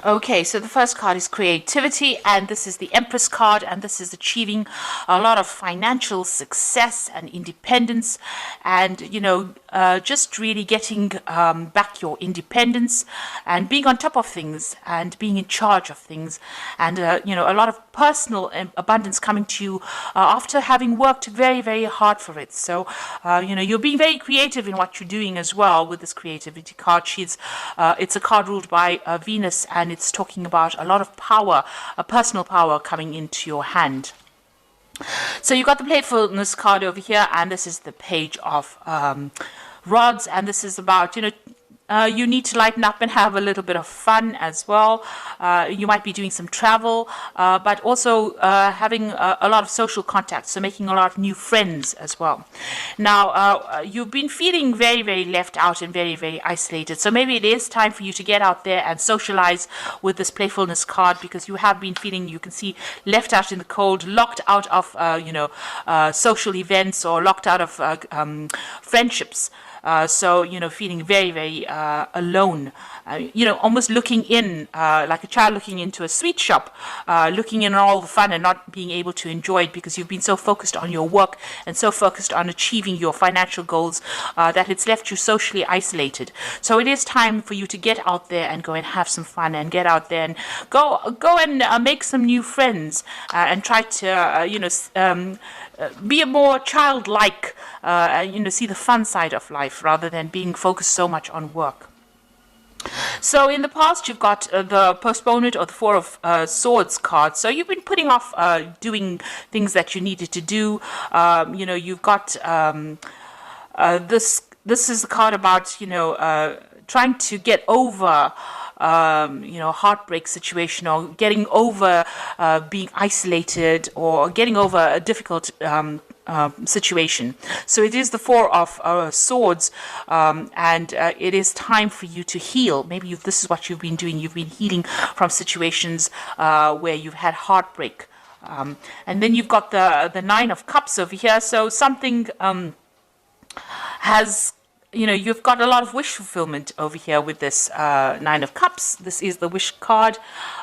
Okay, so the first card is creativity, and this is the Empress card, and this is achieving a lot of financial success and independence, and just really getting back your independence and being on top of things and being in charge of things, and a lot of personal abundance coming to you after having worked very, very hard for it. So you're being very creative in what you're doing as well with this creativity card. It's a card ruled by Venus, and it's talking about a lot of power, a personal power coming into your hand. So you got the playfulness card over here, and this is the page of rods, and this is about you need to lighten up and have a little bit of fun as well. You might be doing some travel, but also having a lot of social contacts, so making a lot of new friends as well. Now, you've been feeling very, very left out and very, very isolated. So maybe it is time for you to get out there and socialize with this playfulness card, because you have been feeling, you can see, left out in the cold, locked out of, social events, or locked out of friendships. So, feeling very, very alone, almost looking in, like a child looking into a sweet shop, looking in on all the fun and not being able to enjoy it because you've been so focused on your work and so focused on achieving your financial goals that it's left you socially isolated. So it is time for you to get out there and go and have some fun, and get out there and go and make some new friends, and try to, be a more childlike, see the fun side of life rather than being focused so much on work. So in the past, you've got the postponement or the Four of Swords card. So you've been putting off doing things that you needed to do. You've got this. This is the card about trying to get over heartbreak situation, or getting over being isolated, or getting over a difficult situation. So it is the Four of Swords, and it is time for you to heal. Maybe this is what you've been doing. You've been healing from situations where you've had heartbreak. And then you've got the Nine of Cups over here. So something has you've got a lot of wish fulfillment over here with this Nine of Cups. This is the wish card.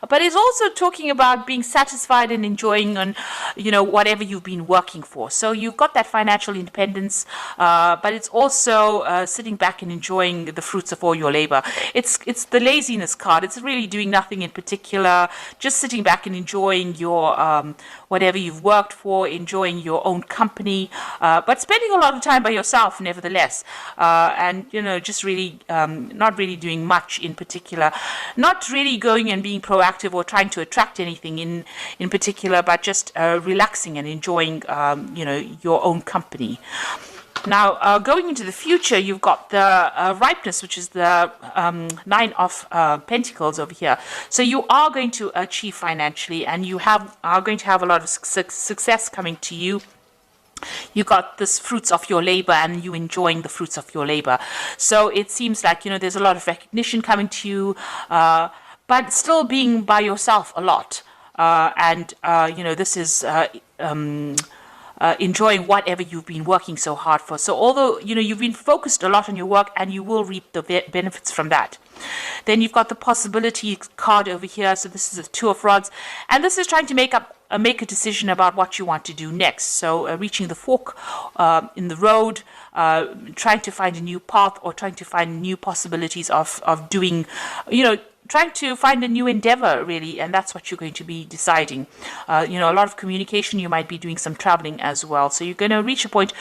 But it's also talking about being satisfied and enjoying on, whatever you've been working for. So you've got that financial independence, but it's also sitting back and enjoying the fruits of all your labor. It's the laziness card. It's really doing nothing in particular, just sitting back and enjoying your whatever you've worked for, enjoying your own company, but spending a lot of time by yourself nevertheless. And just really not really doing much in particular, not really going and being proactive or trying to attract anything in particular, but just relaxing and enjoying your own company. Now, going into the future, you've got the ripeness, which is the Nine of Pentacles over here. So you are going to achieve financially, and you are going to have a lot of success coming to you. You got this fruits of your labor, and you enjoying the fruits of your labor. So it seems like there's a lot of recognition coming to you, but still being by yourself a lot. This is enjoying whatever you've been working so hard for. So although you've been focused a lot on your work, and you will reap the benefits from that. Then you've got the possibility card over here. So this is the Two of Rods, and this is trying to make a decision about what you want to do next. So reaching the fork in the road, trying to find a new path, or trying to find new possibilities of doing, trying to find a new endeavor, really, and that's what you're going to be deciding. A lot of communication. You might be doing some traveling as well. So you're going to reach a point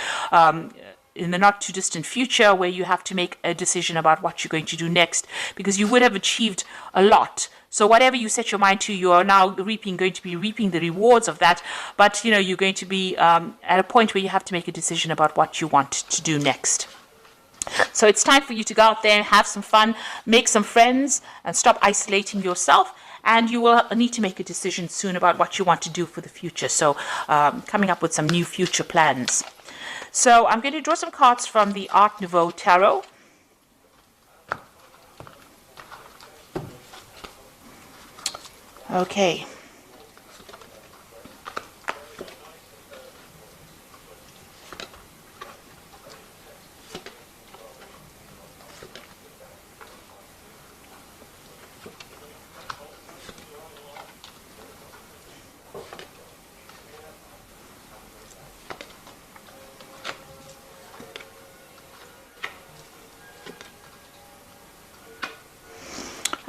in the not too distant future where you have to make a decision about what you're going to do next, because you would have achieved a lot. So whatever you set your mind to, you are now going to be reaping the rewards of that. But you're going to be at a point where you have to make a decision about what you want to do next. So it's time for you to go out there and have some fun, make some friends, and stop isolating yourself. And you will need to make a decision soon about what you want to do for the future. So coming up with some new future plans. So I'm going to draw some cards from the Art Nouveau Tarot. Okay.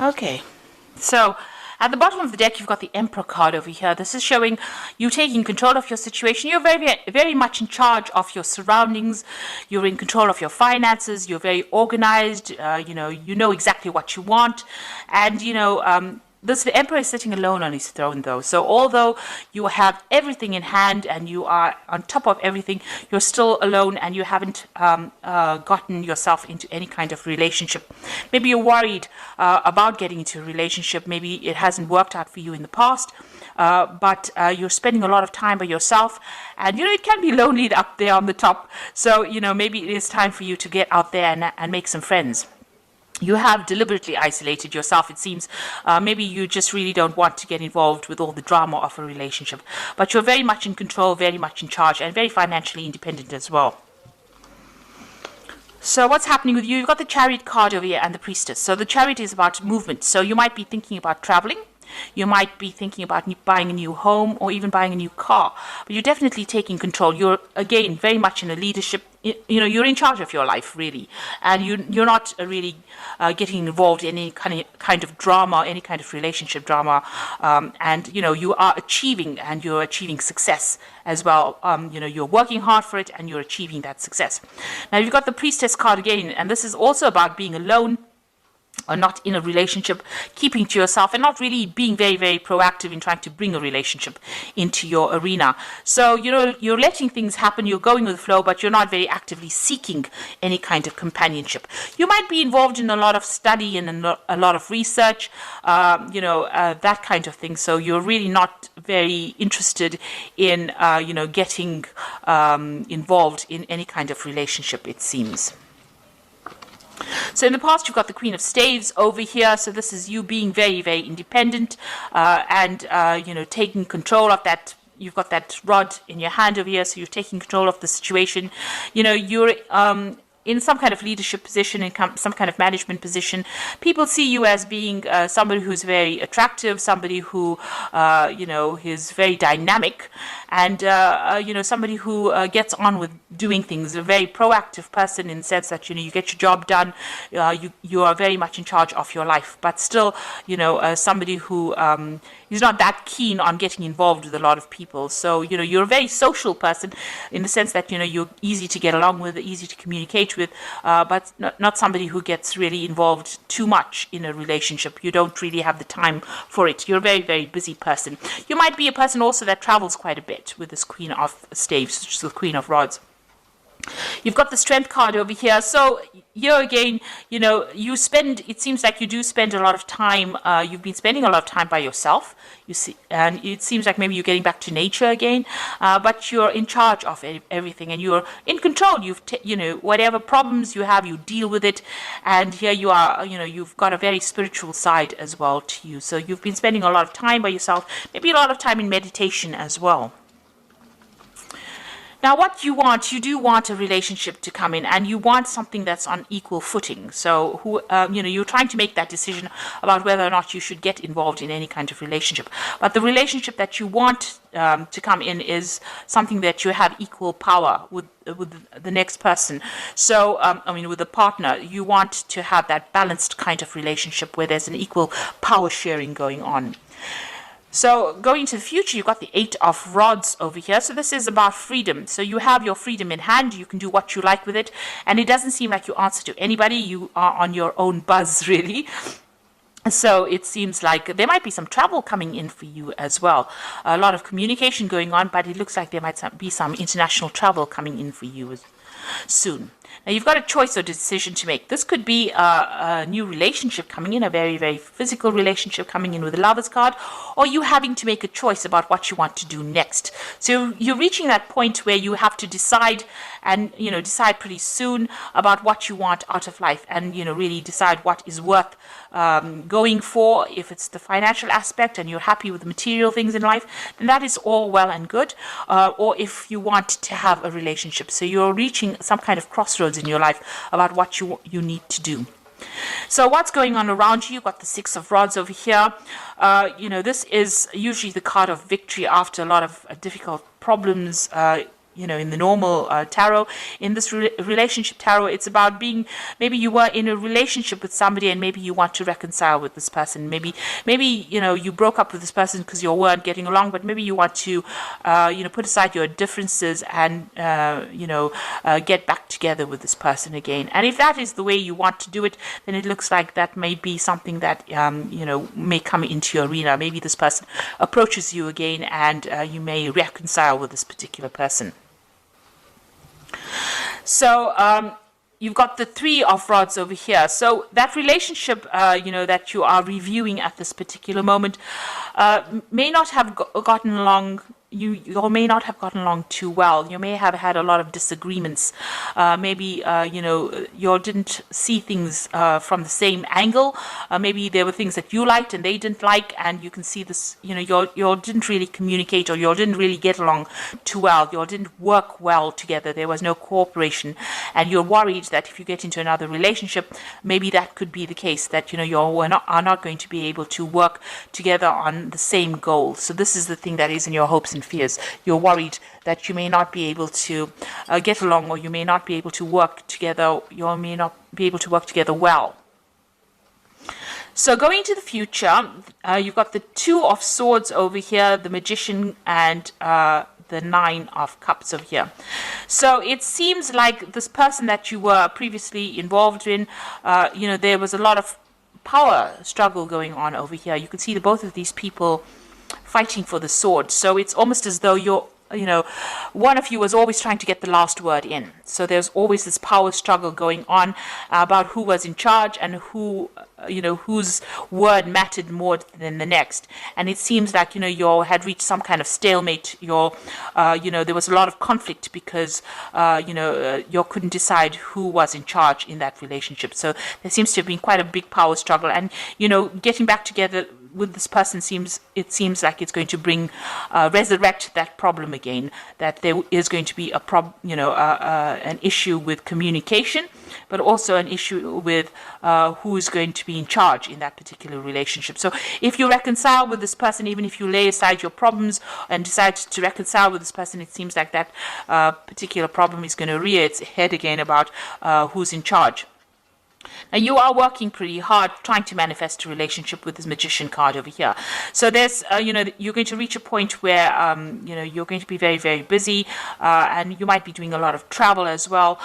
Okay, so at the bottom of the deck, you've got the Emperor card over here. This is showing you taking control of your situation. You're very much in charge of your surroundings. You're in control of your finances. You're very organized. You know exactly what you want, and the emperor is sitting alone on his throne, though. So although you have everything in hand and you are on top of everything, you're still alone and you haven't gotten yourself into any kind of relationship. Maybe you're worried about getting into a relationship. Maybe it hasn't worked out for you in the past. But you're spending a lot of time by yourself, and it can be lonely up there on the top. So maybe it is time for you to get out there and make some friends. You have deliberately isolated yourself, it seems. Maybe you just really don't want to get involved with all the drama of a relationship. But you're very much in control, very much in charge, and very financially independent as well. So what's happening with you? You've got the Chariot card over here and the Priestess. So the Chariot is about movement. So you might be thinking about traveling. You might be thinking about buying a new home or even buying a new car, but you're definitely taking control. You're, again, very much in a leadership. You're in charge of your life, really, and you're not really getting involved in any kind of drama, any kind of relationship drama, and you are achieving, and you're achieving success as well. You're working hard for it, and you're achieving that success. Now you've got the Priestess card again, and this is also about being alone, or not in a relationship, keeping to yourself, and not really being very, very proactive in trying to bring a relationship into your arena. So, you're letting things happen, you're going with the flow, but you're not very actively seeking any kind of companionship. You might be involved in a lot of study and a lot of research, that kind of thing. So you're really not very interested in, getting involved in any kind of relationship, it seems. So in the past, you've got the Queen of Staves over here. So this is you being very, very independent and taking control of that. You've got that rod in your hand over here, so you're taking control of the situation. You're in some kind of leadership position, in some kind of management position. People see you as being somebody who's very attractive, somebody who, is very dynamic, and, somebody who gets on with doing things, a very proactive person in the sense that, you get your job done, you are very much in charge of your life, but still, somebody who is not that keen on getting involved with a lot of people. So, you're a very social person in the sense that, you're easy to get along with, easy to communicate with, but not somebody who gets really involved too much in a relationship. You don't really have the time for it. You're a very, very busy person. You might be a person also that travels quite a bit with this Queen of Staves, which is the Queen of Rods. You've got the Strength card over here. So here again, it seems like you do spend a lot of time, you've been spending a lot of time by yourself, you see, and it seems like maybe you're getting back to nature again, but you're in charge of everything and you're in control. Whatever problems you have, you deal with it. And here you are, you've got a very spiritual side as well to you. So you've been spending a lot of time by yourself, maybe a lot of time in meditation as well. Now, what you do want a relationship to come in, and you want something that's on equal footing. So, you're trying to make that decision about whether or not you should get involved in any kind of relationship. But the relationship that you want to come in is something that you have equal power with the next person. So, with a partner, you want to have that balanced kind of relationship where there's an equal power sharing going on. So going into the future, you've got the Eight of Rods over here. So this is about freedom. So you have your freedom in hand. You can do what you like with it. And it doesn't seem like you answer to anybody. You are on your own buzz, really. So it seems like there might be some travel coming in for you as well. A lot of communication going on, but it looks like there might be some international travel coming in for you soon. Now you've got a choice or decision to make. This could be a new relationship coming in, a very, very physical relationship coming in with the Lovers card, or you having to make a choice about what you want to do next. So you're reaching that point where you have to decide, and decide pretty soon about what you want out of life, and really decide what is worth going for. If it's the financial aspect and you're happy with the material things in life, then that is all well and good. Or if you want to have a relationship, so you're reaching some kind of crossroads in your life about what you need to do. So what's going on around you? You've got the Six of Rods over here. This is usually the card of victory after a lot of difficult problems. in the normal tarot. In this relationship tarot, it's about being, maybe you were in a relationship with somebody and maybe you want to reconcile with this person. Maybe you broke up with this person because you weren't getting along, but maybe you want to put aside your differences and get back together with this person again. And if that is the way you want to do it, then it looks like that may be something that may come into your arena. Maybe this person approaches you again and you may reconcile with this particular person. So you've got the Three of Rods over here. So that relationship, that you are reviewing at this particular moment may not have gotten along. You may not have gotten along too well. You may have had a lot of disagreements. Maybe, you didn't see things from the same angle. Maybe there were things that you liked and they didn't like, and you can see this, you didn't really communicate, or you didn't really get along too well. You didn't work well together. There was no cooperation, and you're worried that if you get into another relationship, maybe that could be the case, that, you are not going to be able to work together on the same goal. So this is the thing that is in your hopes and fears. You're worried that you may not be able to get along, or you may not be able to work together. You may not be able to work together well. So going into the future, you've got the Two of Swords over here, the Magician, and the Nine of Cups over here. So it seems like this person that you were previously involved in, there was a lot of power struggle going on over here. You can see the both of these people fighting for the sword. So it's almost as though one of you was always trying to get the last word in. So there's always this power struggle going on about who was in charge and who, whose word mattered more than the next. And it seems like, you had reached some kind of stalemate. There was a lot of conflict because, you couldn't decide who was in charge in that relationship. So there seems to have been quite a big power struggle. And, getting back together with this person seems like it's going to resurrect that problem again, that there is going to be an issue with communication, but also an issue with who is going to be in charge in that particular relationship. So if you reconcile with this person, even if you lay aside your problems and decide to reconcile with this person, it seems like that particular problem is going to rear its head again about who's in charge. Now, you are working pretty hard trying to manifest a relationship with this Magician card over here. So there's, you're going to reach a point where, you're going to be very, very busy, and you might be doing a lot of travel as well.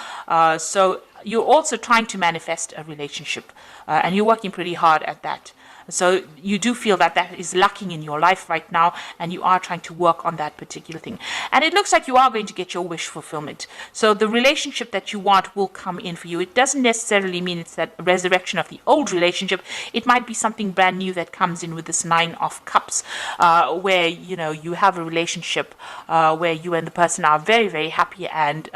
So you're also trying to manifest a relationship, and you're working pretty hard at that. So you do feel that that is lacking in your life right now, and you are trying to work on that particular thing. And it looks like you are going to get your wish fulfillment. So the relationship that you want will come in for you. It doesn't necessarily mean it's that resurrection of the old relationship. It might be something brand new that comes in with this Nine of Cups, where, you have a relationship where you and the person are very, very happy, and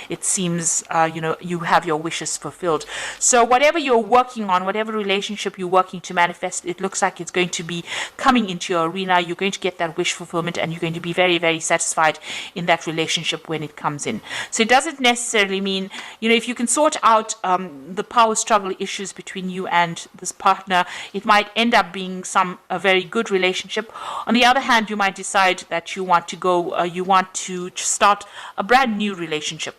it seems, you have your wishes fulfilled. So whatever you're working on, whatever relationship you're working to manifest, it looks like it's going to be coming into your arena. You're going to get that wish fulfillment, and you're going to be very, very satisfied in that relationship when it comes in. So it doesn't necessarily mean, if you can sort out the power struggle issues between you and this partner, it might end up being a very good relationship. On the other hand, you might decide that you want to start a brand new relationship.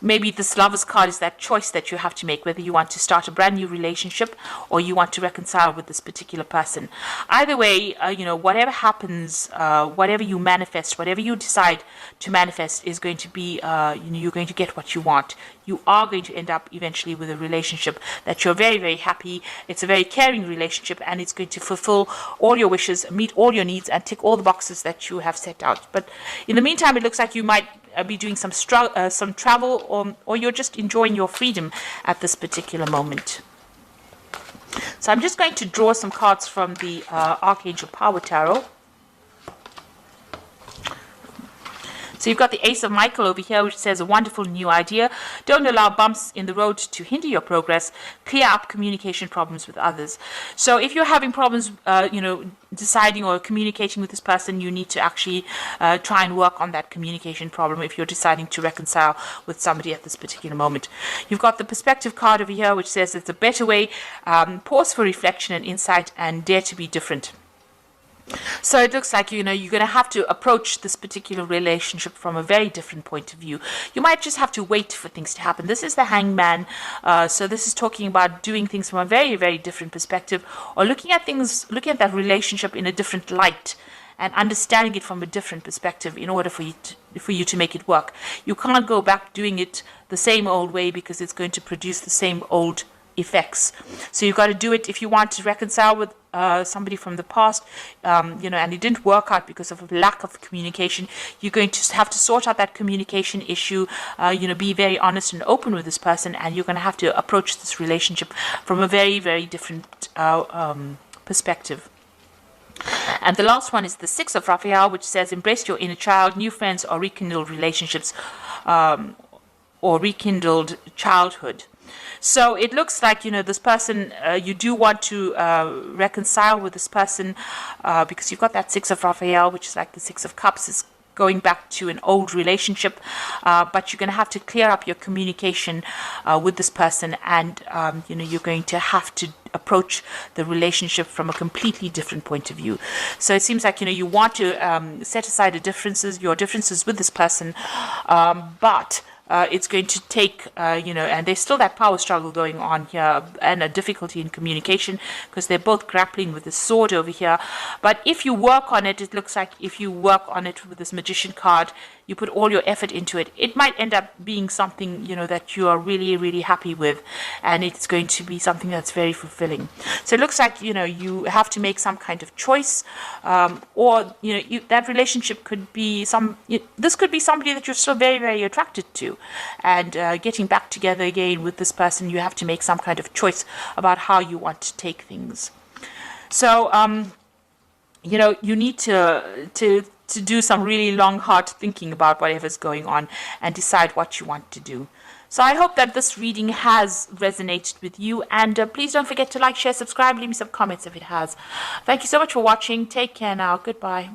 Maybe this Lover's card is that choice that you have to make, whether you want to start a brand new relationship or you want to reconcile with this particular person. Either way, whatever happens, whatever you manifest, whatever you decide to manifest is going to be, you're going to get what you want. You are going to end up eventually with a relationship that you're very, very happy. It's a very caring relationship, and it's going to fulfill all your wishes, meet all your needs, and tick all the boxes that you have set out. But in the meantime, it looks like you might be doing some travel, or you're just enjoying your freedom at this particular moment. So I'm just going to draw some cards from the Archangel Power Tarot. So you've got the Ace of Michael over here, which says a wonderful new idea. Don't allow bumps in the road to hinder your progress. Clear up communication problems with others. So if you're having problems, deciding or communicating with this person, you need to actually try and work on that communication problem if you're deciding to reconcile with somebody at this particular moment. You've got the Perspective card over here, which says it's a better way. Pause for reflection and insight, and dare to be different. So it looks like, you're going to have to approach this particular relationship from a very different point of view. You might just have to wait for things to happen. This is the Hangman. So this is talking about doing things from a very, very different perspective, or looking at that relationship in a different light and understanding it from a different perspective in order for you to make it work. You can't go back doing it the same old way, because it's going to produce the same old effects. So you've got to do it if you want to reconcile with somebody from the past, and it didn't work out because of a lack of communication. You're going to have to sort out that communication issue, be very honest and open with this person, and you're going to have to approach this relationship from a very, very different perspective. And the last one is the Six of Raphael, which says, embrace your inner child, new friends, or rekindled relationships, or rekindled childhood. So it looks like, this person, you do want to reconcile with this person, because you've got that Six of Raphael, which is like the Six of Cups, is going back to an old relationship, but you're going to have to clear up your communication with this person, and you're going to have to approach the relationship from a completely different point of view. So it seems like you want to set aside your differences with this person, but it's going to take, and there's still that power struggle going on here, and a difficulty in communication, because they're both grappling with the sword over here. But if you work on it, it looks like if you work on it with this Magician card, you put all your effort into it, it might end up being something, that you are really, really happy with, and it's going to be something that's very fulfilling. So it looks like, you have to make some kind of choice, or, that relationship could be this could be somebody that you're still very, very attracted to, and getting back together again with this person, you have to make some kind of choice about how you want to take things. So, you need to do some really long, hard thinking about whatever's going on and decide what you want to do. So I hope that this reading has resonated with you, and please don't forget to like, share, subscribe, leave me some comments if it has. Thank you so much for watching. Take care now. Goodbye.